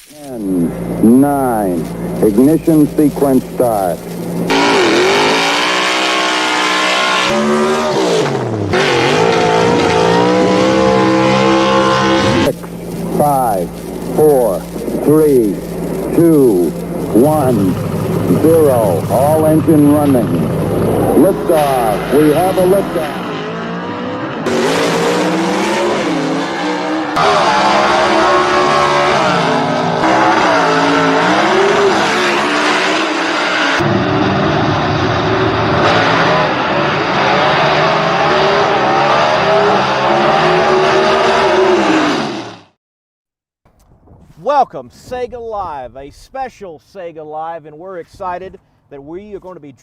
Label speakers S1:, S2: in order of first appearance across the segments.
S1: 10, 9, ignition sequence start. 6, 5, 4, 3, 2, 1, 0. All engine running. Liftoff. We have a liftoff.
S2: Welcome, SEGA Live, a special SEGA Live, and we're excited that we are going to be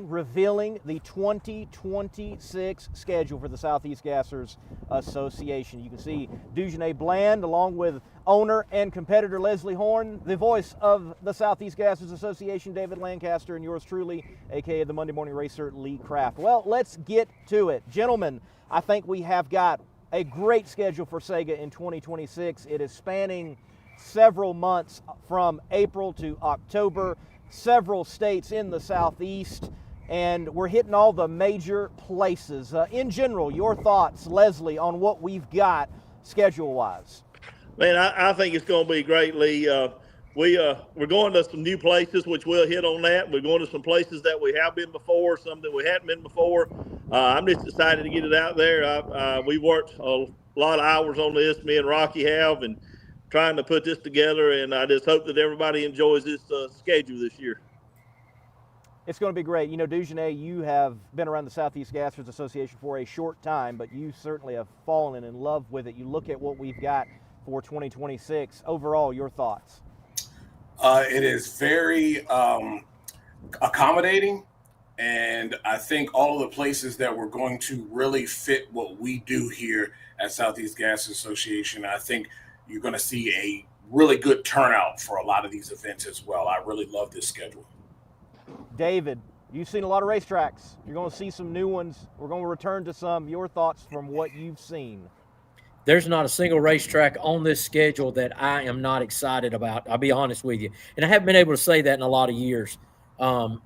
S2: revealing the 2026 schedule for the Southeast Gassers Association. You can see Dugenais Bland along with owner and competitor Leslie Horn, the voice of the Southeast Gassers Association, David Lancaster, and yours truly, aka the Monday Morning Racer, Lee Kraft. Well, let's get to it. Gentlemen, I think we have got a great schedule for SEGA in 2026. It is spanning several months from April to October, several states in the Southeast, and we're hitting all the major places. In general, your thoughts, Leslie, on what we've got schedule-wise?
S3: Man, I think it's going to be great, Lee. We're going to some new places, which we'll hit on that. We're going to some places that we have been before, some that we hadn't been before. I'm just excited to get it out there. We worked a lot of hours on this, me and Rocky have, and trying to put this together, and I just hope that everybody enjoys this schedule this year.
S2: It's going to be great. You know, Dugenais, you have been around the Southeast Gassers Association for a short time, but you certainly have fallen in love with it. You look at what we've got for 2026. Overall, your thoughts?
S4: It is very accommodating, and I think all of the places that we're going to really fit what we do here at Southeast Gassers Association, I think you're going to see a really good turnout for a lot of these events as well. I really love this schedule.
S2: David, you've seen a lot of racetracks. You're going to see some new ones. We're going to return to some. Your thoughts from what you've seen?
S5: There's not a single racetrack on this schedule that I am not excited about. I'll be honest with you. And I haven't been able to say that in a lot of years. The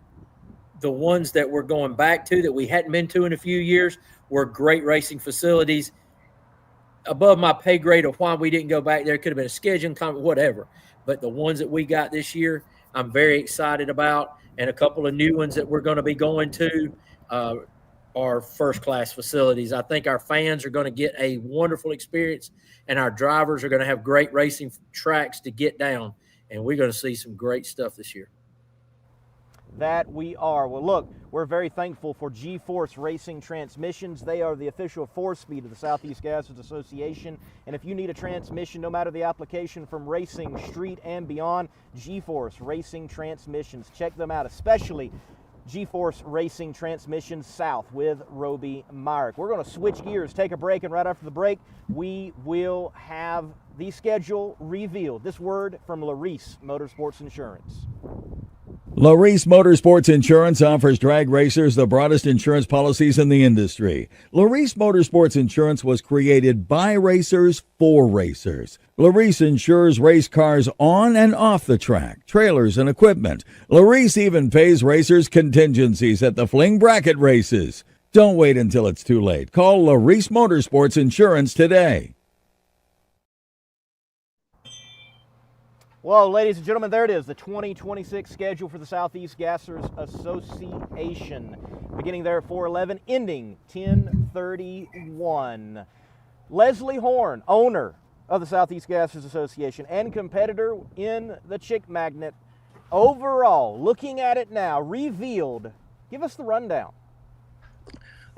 S5: ones that we're going back to that we hadn't been to in a few years were great racing facilities. Above my pay grade of why we didn't go back there. It could have been a scheduling comment, whatever. But the ones that we got this year, I'm very excited about. And a couple of new ones that we're going to be going to are first-class facilities. I think our fans are going to get a wonderful experience, and our drivers are going to have great racing tracks to get down. And we're going to see some great stuff this year.
S2: That we are. Well, look, we're very thankful for G-Force Racing Transmissions. They are the official four-speed of the Southeast Gassers Association. And if you need a transmission, no matter the application from racing, street, and beyond, G-Force Racing Transmissions. Check them out, especially G-Force Racing Transmissions South with Roby Myrick. We're going to switch gears, take a break, and right after the break, we will have the schedule revealed. This word from Larice Motorsports Insurance.
S6: Larice Motorsports Insurance offers drag racers the broadest insurance policies in the industry. Larice Motorsports Insurance was created by racers for racers. Larice insures race cars on and off the track, trailers and equipment. Larice even pays racers contingencies at the fling bracket races. Don't wait until it's too late. Call Larice Motorsports Insurance today.
S2: Well, ladies and gentlemen, there it is, the 2026 schedule for the Southeast Gassers Association. Beginning there at 4:11, ending 10:31. Leslie Horn, owner of the Southeast Gassers Association and competitor in the Chick Magnet. Overall, looking at it now, revealed, give us the rundown.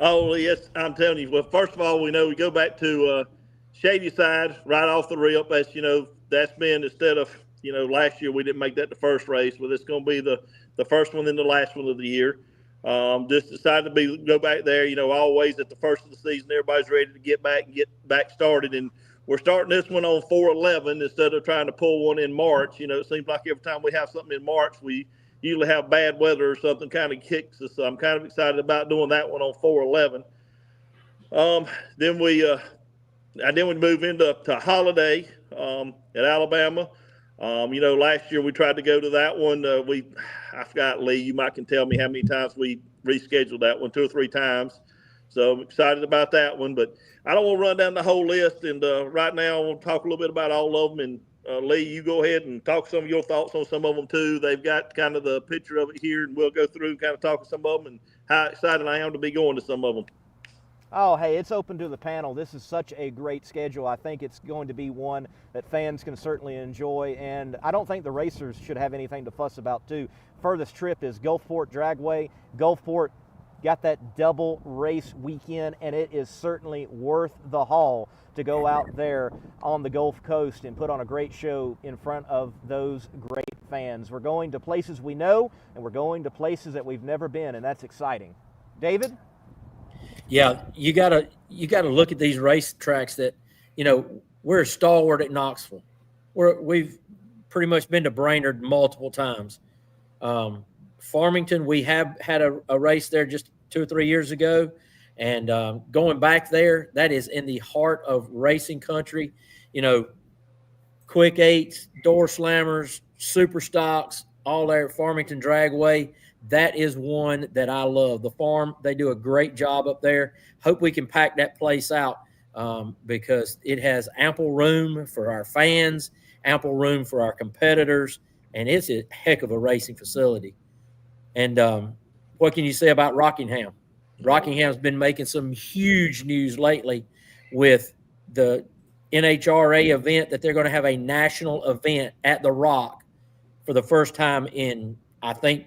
S3: Oh, yes, I'm telling you. Well, first of all, we know we go back to Shady Side right off the rip. That's been instead of, last year we didn't make that the first race. Well, it's going to be the first one and the last one of the year. Just decided to go back there. Always at the first of the season, everybody's ready to get back started. And we're starting this one on 4/11 instead of trying to pull one in March. It seems like every time we have something in March, we usually have bad weather or something kind of kicks us. So I'm kind of excited about doing that one on 4/11. Then we move into Holiday at Alabama. Last year we tried to go to that one. I forgot, Lee, you might can tell me how many times we rescheduled that one, 2 or 3 times. So I'm excited about that one, but I don't want to run down the whole list. And right now I want to talk a little bit about all of them. And Lee, you go ahead and talk some of your thoughts on some of them too. They've got kind of the picture of it here, and we'll go through kind of talk to some of them and how excited I am to be going to some of them.
S2: Oh, hey, it's open to the panel. This is such a great schedule. I think it's going to be one that fans can certainly enjoy, and I don't think the racers should have anything to fuss about, too. Furthest trip is Gulfport Dragway. Gulfport got that double race weekend, and it is certainly worth the haul to go out there on the Gulf Coast and put on a great show in front of those great fans. We're going to places we know, and we're going to places that we've never been, and that's exciting. David?
S5: Yeah, you gotta look at these race tracks that, we're a stalwart at Knoxville. We've pretty much been to Brainerd multiple times. Farmington, we have had a race there just 2 or 3 years ago, and going back there, that is in the heart of racing country. Quick eights, door slammers, super stocks, all there at Farmington Dragway. That is one that I love. The farm, they do a great job up there. Hope we can pack that place out because it has ample room for our fans, ample room for our competitors, and it's a heck of a racing facility. And what can you say about Rockingham? Rockingham's been making some huge news lately with the NHRA event that they're going to have a national event at the Rock for the first time in, I think,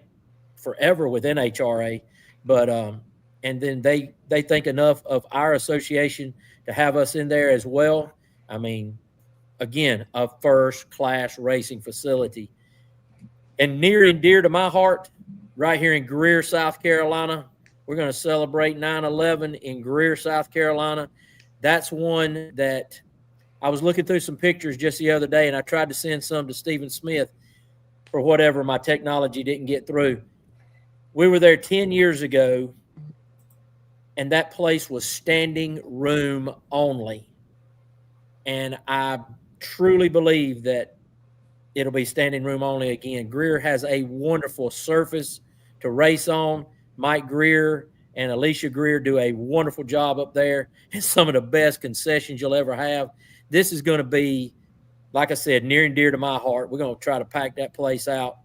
S5: forever with NHRA, but and then they think enough of our association to have us in there as well. I mean, again, a first-class racing facility. And near and dear to my heart, right here in Greer, South Carolina, we're going to celebrate 9/11 in Greer, South Carolina. That's one that I was looking through some pictures just the other day, and I tried to send some to Stephen Smith for whatever my technology didn't get through. We were there 10 years ago, and that place was standing room only. And I truly believe that it'll be standing room only again. Greer has a wonderful surface to race on. Mike Greer and Alicia Greer do a wonderful job up there, and some of the best concessions you'll ever have. This is going to be, like I said, near and dear to my heart. We're going to try to pack that place out.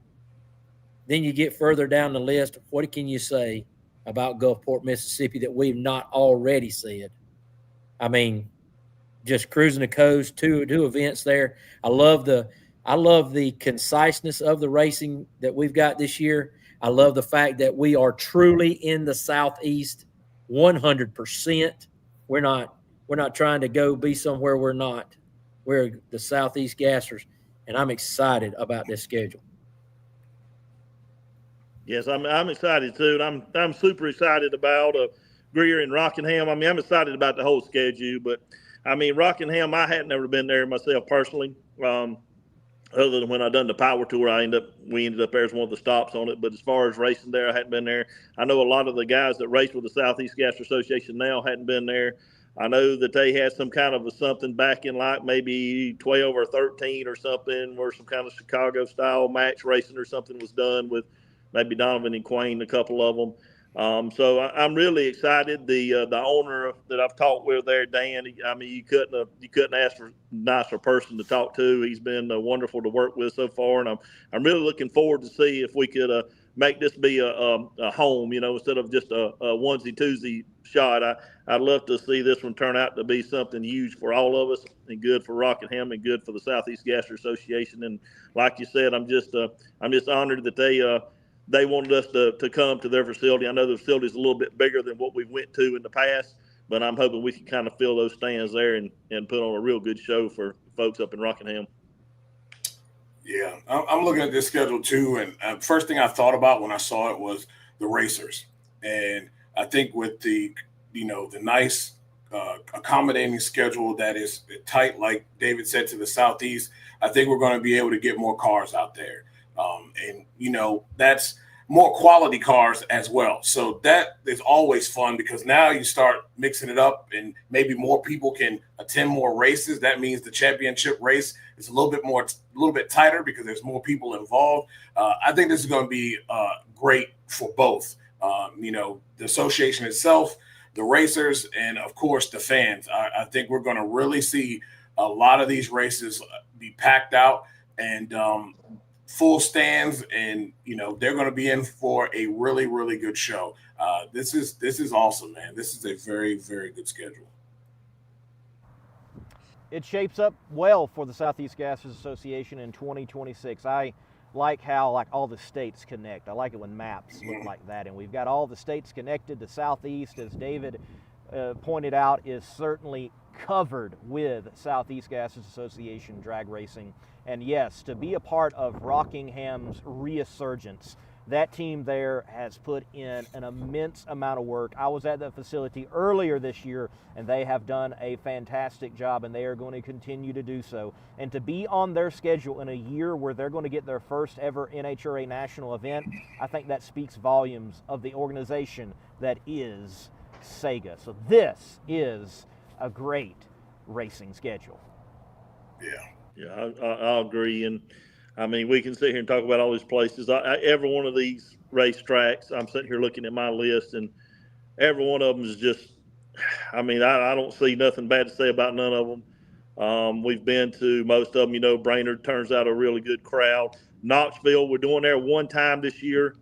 S5: Then you get further down the list. What can you say about Gulfport, Mississippi that we've not already said? I mean, just cruising the coast, two events there. I love the conciseness of the racing that we've got this year. I love the fact that we are truly in the Southeast 100%. We're not trying to go be somewhere we're not. We're the Southeast Gassers, and I'm excited about this schedule.
S3: Yes, I'm excited too. And I'm super excited about Greer and Rockingham. I mean, I'm excited about the whole schedule, but I mean, Rockingham, I hadn't never been there myself personally. Other than when I done the power tour, we ended up there as one of the stops on it. But as far as racing there, I hadn't been there. I know a lot of the guys that race with the Southeast Gasser Association now hadn't been there. I know that they had some kind of something back in like maybe 12 or 13 or something, where some kind of Chicago style match racing or something was done with maybe Donovan and Quayne, a couple of them. So I'm really excited. The owner that I've talked with there, Dan, I mean, you couldn't ask for a nicer person to talk to. He's been wonderful to work with so far, and I'm really looking forward to see if we could make this be a home, instead of just a onesie twosie shot. I'd love to see this one turn out to be something huge for all of us and good for Rockingham and good for the Southeast Gasser Association. And like you said, I'm just honored that they wanted us to come to their facility. I know the facility is a little bit bigger than what we went to in the past, but I'm hoping we can kind of fill those stands there and put on a real good show for folks up in Rockingham.
S4: Yeah, I'm looking at this schedule too, and first thing I thought about when I saw it was the racers. And I think with the nice accommodating schedule that is tight, like David said, to the Southeast, I think we're going to be able to get more cars out there. And that's more quality cars as well. So that is always fun, because now you start mixing it up and maybe more people can attend more races. That means the championship race It's a little bit tighter because there's more people involved. I think this is going to be great for both. The association itself, the racers, and of course the fans. I think we're going to really see a lot of these races be packed out and full stands, and they're going to be in for a really, really good show. This is awesome, man. This is a very, very good schedule.
S2: It shapes up well for the Southeast Gases Association in 2026. I like how all the states connect. I like it when maps look like that, and we've got all the states connected. The Southeast, as David pointed out, is certainly covered with Southeast Gases Association drag racing. And yes, to be a part of Rockingham's resurgence, that team there has put in an immense amount of work. I was at the facility earlier this year, and they have done a fantastic job, and they are going to continue to do so. And to be on their schedule in a year where they're going to get their first ever NHRA national event, I think that speaks volumes of the organization that is SEGA. So this is a great racing schedule.
S3: Yeah, I agree. And I mean, we can sit here and talk about all these places. Every one of these racetracks, I'm sitting here looking at my list, and every one of them is just, I mean, I don't see nothing bad to say about none of them. We've been to most of them. Brainerd turns out a really good crowd. Knoxville, we're doing there one time this year.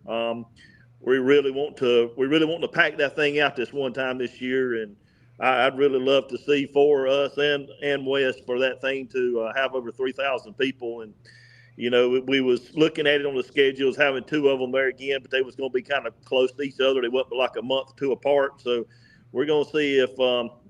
S3: We really want to pack that thing out this one time this year, and I'd really love to see for us and West for that thing to have over 3,000 people. And we was looking at it on the schedules, having two of them there again, but they was going to be kind of close to each other. They wasn't like a month or two apart. So we're going to see if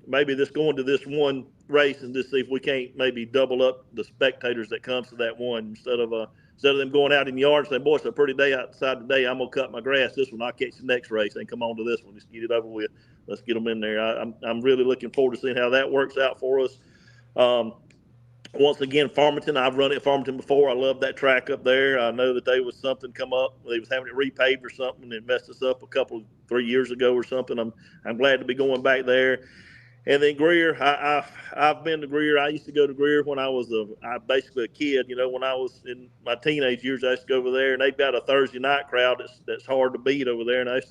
S3: maybe going to this one race and just see if we can't maybe double up the spectators that comes to that one instead of them going out in the yard and saying, boy, it's a pretty day outside today. I'm going to cut my grass this one. I'll catch the next race and come on to this one. Just get it over with. Let's get them in there. I'm really looking forward to seeing how that works out for us. Once again, Farmington, I've run at Farmington before. I love that track up there. I know that there was something come up. They was having it repaved or something, and it messed us up 3 years ago or something. I'm glad to be going back there. And then Greer, I've been to Greer. I used to go to Greer when I was basically a kid. When I was in my teenage years, I used to go over there, and they've got a Thursday night crowd that's hard to beat over there. And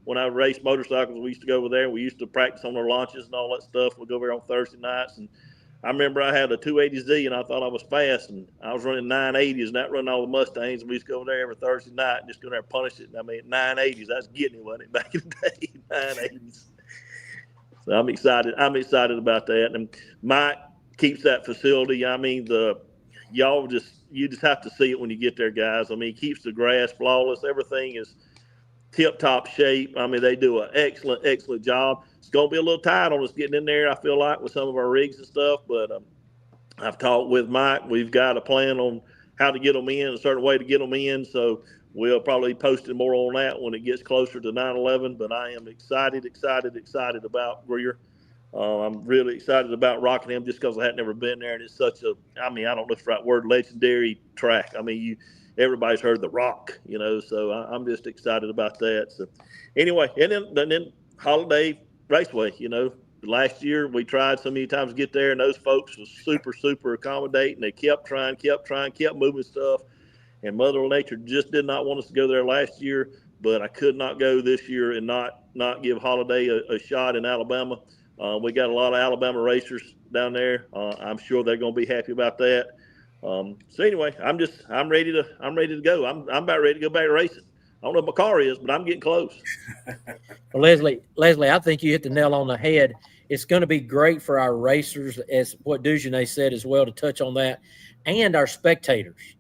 S3: when I raced motorcycles, we used to go over there, and we used to practice on our launches and all that stuff. We'd go over there on Thursday nights, and I remember I had a 280Z, and I thought I was fast, and I was running 980s and not running all the Mustangs. And we used to go there every Thursday night and just go there and punish it. And I mean, 980s, that's getting it, wasn't it, back in the day? 980s. So I'm excited. I'm excited about that. And Mike keeps that facility. I mean, you just have to see it when you get there, guys. I mean, he keeps the grass flawless. Everything is tip-top shape. I mean, they do an excellent, excellent job. It's going to be a little tight on us getting in there, I feel like, with some of our rigs and stuff. But I've talked with Mike. We've got a plan on how to get them in, a certain way to get them in. So we'll probably post it more on that when it gets closer to 9/11. But I am excited about Greer. I'm really excited about Rockingham just because I had never been there. And it's such I don't know if it's the right word, legendary track. I mean, everybody's heard the Rock, so I'm just excited about that. So anyway, and then Holiday Raceway, last year we tried so many times to get there, and those folks was super, super accommodating. They kept trying, kept moving stuff. And Mother Nature just did not want us to go there last year, but I could not go this year and not give Holiday a shot in Alabama. We got a lot of Alabama racers down there. I'm sure they're going to be happy about that. So anyway, I'm ready to go. I'm about ready to go back racing. I don't know if my car is, but I'm getting close.
S5: Well, Leslie, I think you hit the nail on the head. It's going to be great for our racers, as what Dugenais said as well, to touch on that, and our spectators.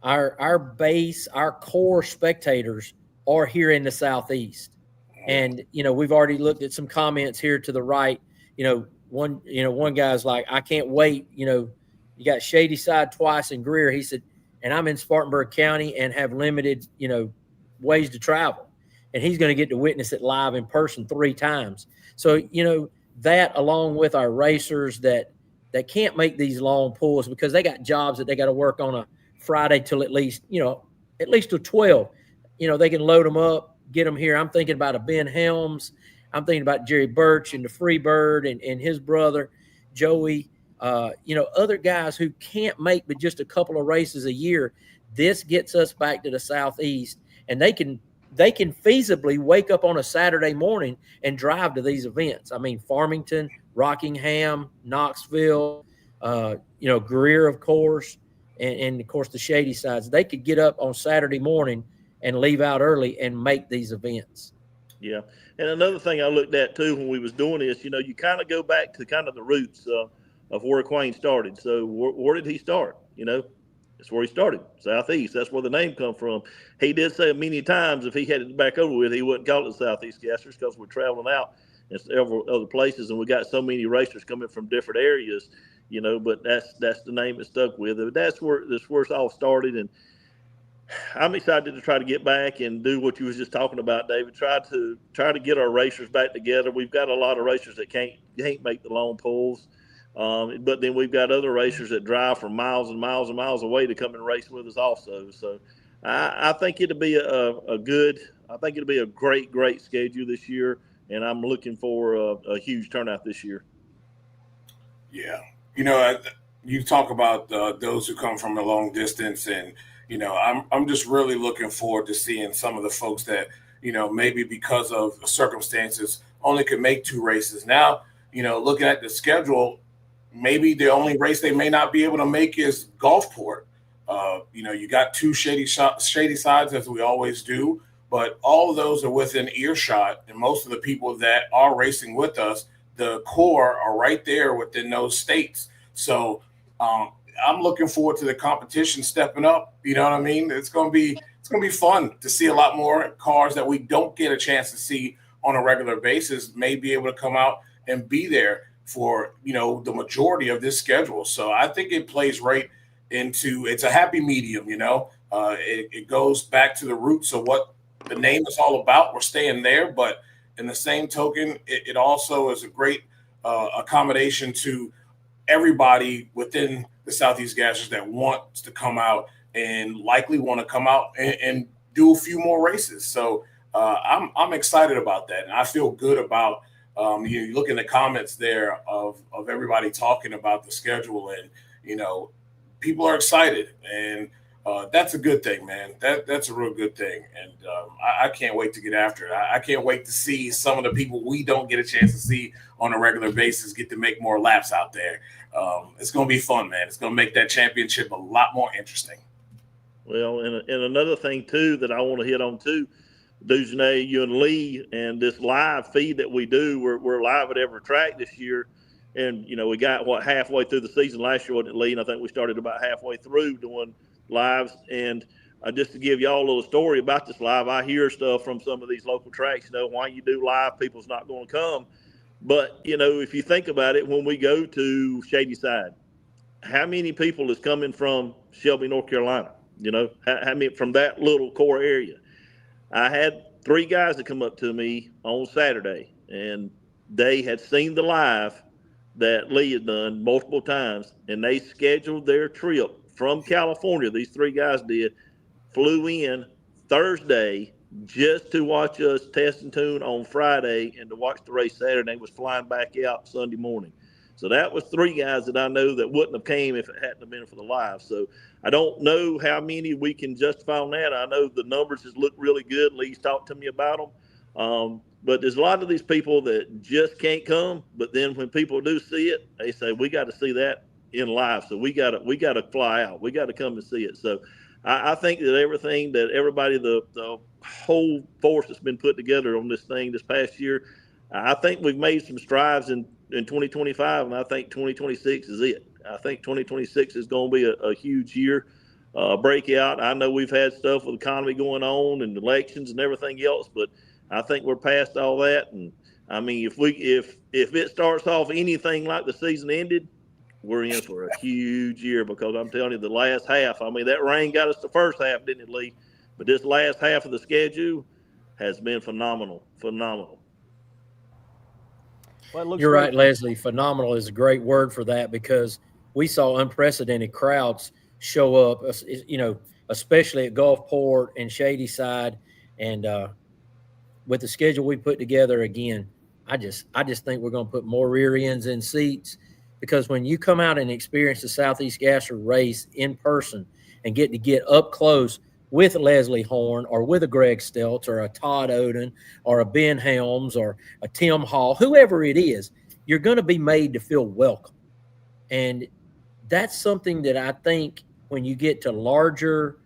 S5: Our base, our core spectators are here in the Southeast. And, we've already looked at some comments here to the right. One guy's like, I can't wait. You got Shady Side twice in Greer. He said, and I'm in Spartanburg County and have limited, ways to travel. And he's going to get to witness it live in person 3 times. So, that along with our racers that can't make these long pulls because they got jobs that they got to work on a Friday till at least till 12, they can load them up, get them here. I'm thinking about a Ben Helms. I'm thinking about Jerry Birch and the Freebird and his brother, Joey. other guys who can't make but just a couple of races a year. This gets us back to the Southeast, and they can feasibly wake up on a Saturday morning and drive to these events. I mean, Farmington, Rockingham, Knoxville, Greer, of course, and of course the Shady Sides. They could get up on Saturday morning and leave out early and make these events.
S3: Yeah. And another thing I looked at too when we was doing this, you kind of go back to kind of the roots of where Quayne started. So where did he start? That's where he started, Southeast. That's where the name come from. He did say many times if he had it back over with, he wouldn't call it Southeast Gassers because we're traveling out in several other places, and we got so many racers coming from different areas, but that's the name it stuck with. That's where it's all started, and I'm excited to try to get back and do what you was just talking about, David. Try to get our racers back together. We've got a lot of racers that can't make the long pulls. But then we've got other racers that drive from miles and miles and miles away to come and race with us also. So I think it'll be a great schedule this year, and I'm looking for a huge turnout this year.
S4: Yeah. You talk about those who come from a long distance, and, I'm just really looking forward to seeing some of the folks that, maybe because of circumstances only could make 2 races. Now, looking at the schedule, maybe the only race they may not be able to make is Gulfport. You got 2 shady sides, as we always do, but all of those are within earshot. And most of the people that are racing with us, the core, are right there within those states. So I'm looking forward to the competition stepping up. You know what I mean? It's going to be fun to see a lot more cars that we don't get a chance to see on a regular basis may be able to come out and be there for, the majority of this schedule. So I think it plays right into, it's a happy medium, it goes back to the roots of what the name is all about. We're staying there, but in the same token, it also is a great accommodation to everybody within the Southeast Gassers that wants to come out and likely want to come out and do a few more races. So I'm excited about that. And I feel good about, you look in the comments there of everybody talking about the schedule, and, people are excited, and that's a good thing, man. That's a real good thing. And I can't wait to get after it. I can't wait to see some of the people we don't get a chance to see on a regular basis get to make more laps out there. It's going to be fun, man. It's going to make that championship a lot more interesting.
S3: Well, and another thing too that I want to hit on too, Dujanay, you and Lee, and this live feed that we do, we're live at every track this year. And, we got halfway through the season last year, wasn't it, Lee? And I think we started about halfway through doing lives. And just to give y'all a little story about this live, I hear stuff from some of these local tracks, why you do live, people's not going to come. But, if you think about it, when we go to Shady Side, how many people is coming from Shelby, North Carolina? How many from that little core area? I had 3 guys that come up to me on Saturday, and they had seen the live that Lee had done multiple times, and they scheduled their trip from California. These 3 guys flew in Thursday just to watch us test and tune on Friday and to watch the race Saturday. They was flying back out Sunday morning. So that was 3 guys that I know that wouldn't have came if it hadn't have been for the live. So I don't know how many we can justify on that. I know the numbers just look really good. Lee's talked to me about them. But there's a lot of these people that just can't come. But then when people do see it, they say, we got to see that in live. So we got to fly out. We got to come and see it. So I think that everything that everybody, the whole force that's been put together on this thing this past year, I think we've made some strides in 2025, and I think 2026 is it. I think 2026 is going to be a huge year, breakout. I know we've had stuff with the economy going on and elections and everything else, but I think we're past all that. And I mean, if it starts off anything like the season ended, we're in for a huge year, because I'm telling you, the last half, I mean, that rain got us the first half, didn't it, Lee? But this last half of the schedule has been phenomenal.
S2: Well,
S5: you're right, Leslie. Phenomenal is a great word for that, because we saw unprecedented crowds show up, especially at Gulfport and Shady Side. And with the schedule we put together, again, I just think we're going to put more rear ends in seats. because when you come out and experience the Southeast Gasser race in person and get up close with Leslie Horn or with a Greg Stelz or a Todd Oden or a Ben Helms or a Tim Hall, whoever it is, you're going to be made to feel welcome. And that's something that I think when you get to larger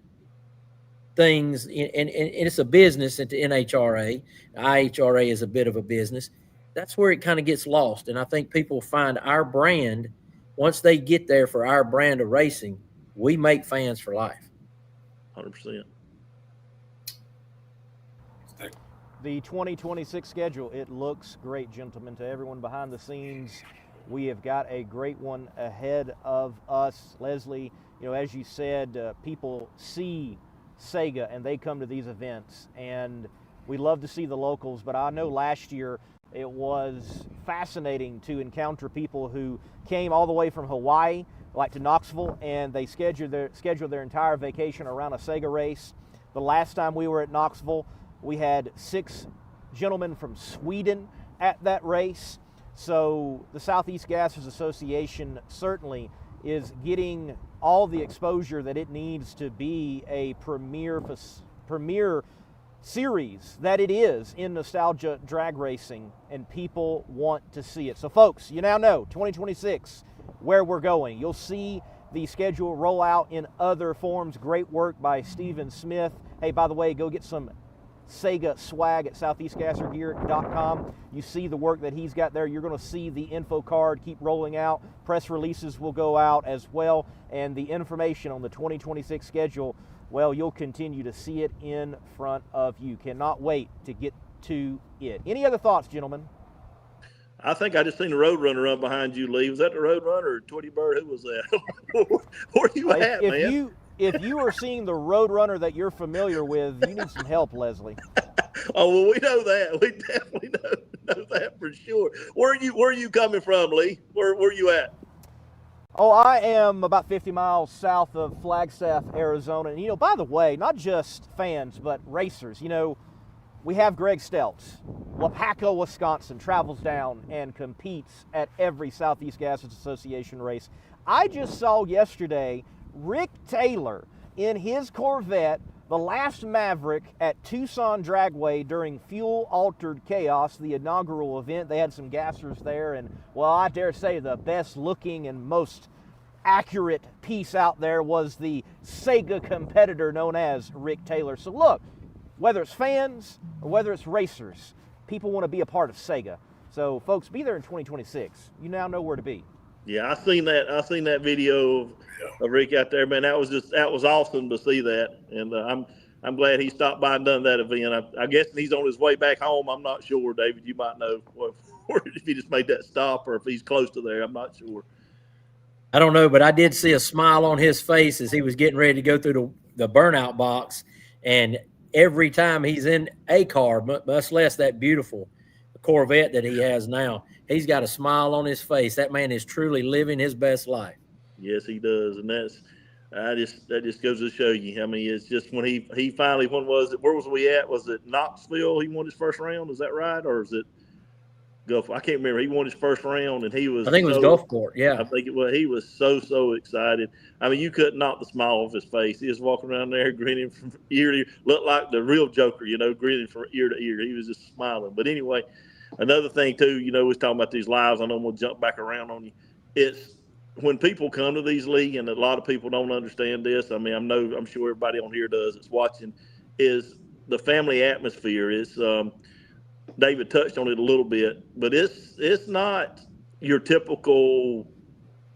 S5: things, and it's a business at the NHRA, IHRA is a bit of a business, that's where it kind of gets lost. And I think people find our brand, once they get there for our brand of racing, we make fans for life.
S3: 100%.
S2: The 2026 schedule, it looks great, gentlemen. To everyone behind the scenes, we have got a great one ahead of us. Leslie, you know, as you said, people see SEGA and they come to these events, and we love to see the locals, but I know last year it was fascinating to encounter people who came all the way from Hawaii, like to Knoxville, and they scheduled their entire vacation around a SEGA race. The last time we were at Knoxville, we had 6 gentlemen from Sweden at that race. So the Southeast Gassers Association certainly is getting all the exposure that it needs to be a premier series that it is in nostalgia drag racing, and people want to see it. So folks, you now know 2026 where we're going. You'll see the schedule roll out in other forms. Great work by Stephen Smith. Hey, by the way, go get some SEGA swag at southeastgassergear.com. You see the work that he's got there. You're going to see the info card keep rolling out. Press releases will go out as well, and the information on the 2026 schedule, well, you'll continue to see it in front of you. Cannot wait to get to it. Any other thoughts, gentlemen?
S3: I think I just seen the Roadrunner run behind you, Lee. Was that the Roadrunner or Tweety Bird? Who was that? Where you at, man?
S2: If you are seeing the Roadrunner that you're familiar with, you need some help, Leslie.
S3: Oh, well, we know that. We definitely know that for sure. Where are you coming from, Lee? Where you at?
S2: Oh, I am about 50 miles south of Flagstaff, Arizona. And, you know, by the way, not just fans, but racers. You know, we have Greg Stelz. Wapaka, Wisconsin, travels down and competes at every Southeast Gassers Association race. I just saw yesterday Rick Taylor in his Corvette, the last Maverick, at Tucson Dragway during Fuel Altered Chaos, the inaugural event. They had some gassers there, and, well, I dare say the best looking and most accurate piece out there was the SEGA competitor known as Rick Taylor. So look, whether it's fans or whether it's racers, people want to be a part of SEGA. So folks, be there in 2026. You now know where to be.
S3: Yeah, I seen that video of Rick out there, man. That was awesome to see that, and I'm glad he stopped by and done that event. I guess he's on his way back home. I'm not sure, David. You might know if he just made that stop or if he's close to there. I'm not sure.
S5: I don't know, but I did see a smile on his face as he was getting ready to go through the burnout box, and every time he's in a car, much less that beautiful Corvette that he has now, he's got a smile on his face. That man is truly living his best life.
S3: Yes, he does, and that just goes to show you. I mean, it's just when he finally, where was we at? Was it Knoxville? He won his first round. Is that right, or is it Gulf? I can't remember. He won his first round, and he was.
S5: I think it was Gulfport. Yeah,
S3: I think it was. He was so excited. I mean, you couldn't knock the smile off his face. He was walking around there grinning from ear to ear, looked like the real Joker, you know, grinning from ear to ear. He was just smiling. But anyway. Another thing, too, you know, we was talking about these lives. I know I'm going to jump back around on you. It's when people come to these leagues, and a lot of people don't understand this. I mean, I'm sure everybody on here does. It's watching, is the family atmosphere. It's David touched on it a little bit, but it's not your typical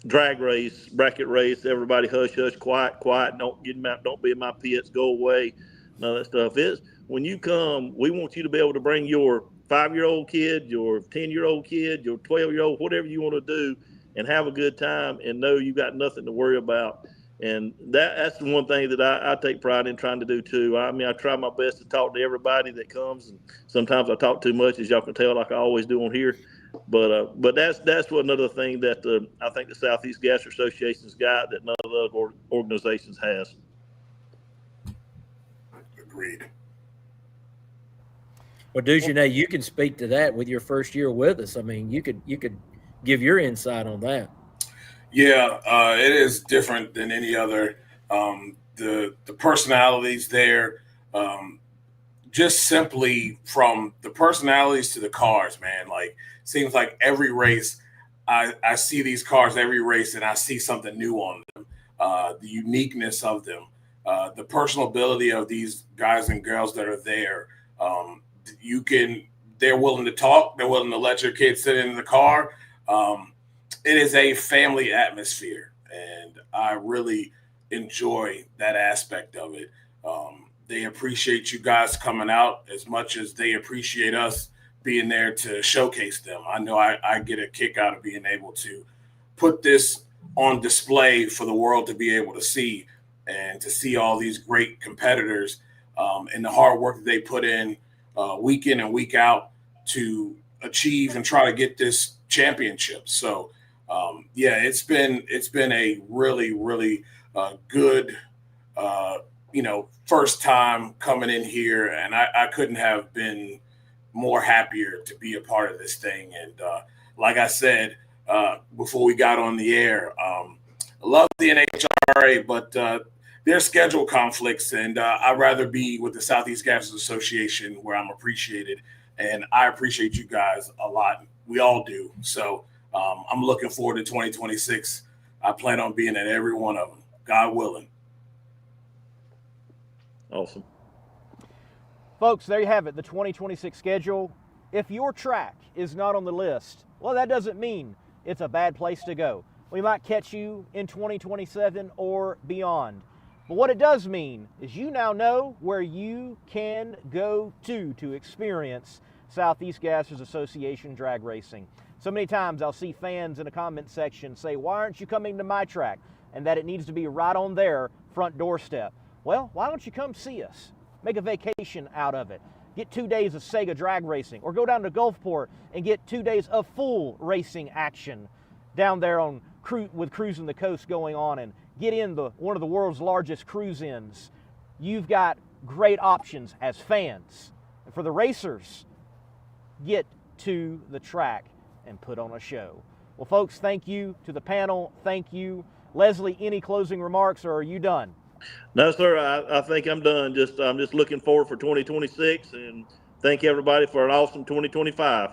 S3: drag race, bracket race. Everybody hush, quiet. Don't be in my pits. Go away. None of that stuff. Is when you come, we want you to be able to bring your 5-year-old kid, your 10-year-old kid, your 12-year-old, whatever you want to do, and have a good time and know you got nothing to worry about. And that's the one thing that I take pride in trying to do too. I mean, I try my best to talk to everybody that comes, and sometimes I talk too much, as y'all can tell, like I always do on here. But that's what another thing that I think the Southeast Gasser Association's got that none of the other organizations has.
S4: Agreed.
S5: Well, Dujanay, you can speak to that with your first year with us. I mean, you could give your insight on that.
S4: Yeah, it is different than any other. The personalities there, just simply from the personalities to the cars, man. Like, seems like every race, I see these cars every race, and I see something new on them. The uniqueness of them, the personability of these guys and girls that are there. You can, they're willing to talk. They're willing to let your kids sit in the car. It is a family atmosphere, and I really enjoy that aspect of it. They appreciate you guys coming out as much as they appreciate us being there to showcase them. I know I get a kick out of being able to put this on display for the world to be able to see, and to see all these great competitors and the hard work that they put in week in and week out to achieve and try to get this championship. So yeah, it's been a really, really good, first time coming in here, and I couldn't have been more happier to be a part of this thing. And like I said before we got on the air, I love the NHRA, but there's schedule conflicts, and I'd rather be with the Southeast Gases Association, where I'm appreciated, and I appreciate you guys a lot. We all do. So I'm looking forward to 2026. I plan on being at every one of them, God willing.
S3: Awesome.
S2: Folks, there you have it, the 2026 schedule. If your track is not on the list, well, that doesn't mean it's a bad place to go. We might catch you in 2027 or beyond. But what it does mean is you now know where you can go to experience Southeast Gassers Association drag racing. So many times I'll see fans in the comment section say, why aren't you coming to my track? And that it needs to be right on their front doorstep. Well, why don't you come see us? Make a vacation out of it. Get 2 days of SEGA drag racing, or go down to Gulfport and get 2 days of full racing action down there on with Cruising the Coast going on, and get in one of the world's largest cruise-ins. You've got great options as fans. And for the racers, get to the track and put on a show. Well, folks, thank you to the panel. Thank you. Leslie, any closing remarks, or are you done?
S3: No, sir. I think I'm done. I'm just looking forward for 2026, and thank everybody for an awesome 2025.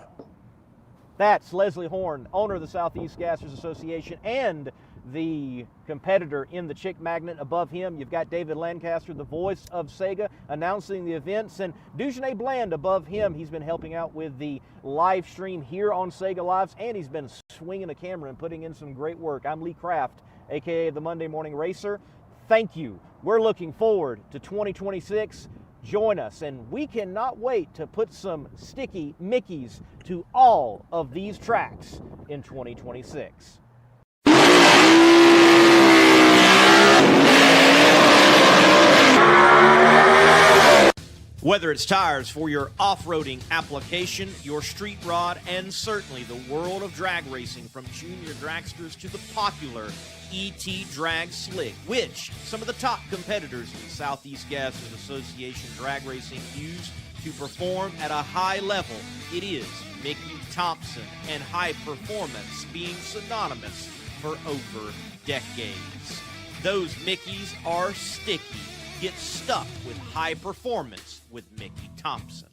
S2: That's Leslie Horn, owner of the Southeast Gassers Association and the competitor in the Chick Magnet. Above him, you've got David Lancaster, the voice of SEGA, announcing the events, and Dujanay Bland above him. He's been helping out with the live stream here on SEGA Lives, and he's been swinging a camera and putting in some great work. I'm Lee Kraft, aka the Monday Morning Racer. Thank you. We're looking forward to 2026. Join us, and we cannot wait to put some sticky Mickeys to all of these tracks in 2026. Whether it's tires for your off-roading application, your street rod, and certainly the world of drag racing, from junior dragsters to the popular ET Drag Slick, which some of the top competitors in the Southeast Gassers Association drag racing use to perform at a high level, it is Mickey Thompson, and high performance being synonymous for over decades. Those Mickeys are sticky. Get stuck with high performance with Mickey Thompson.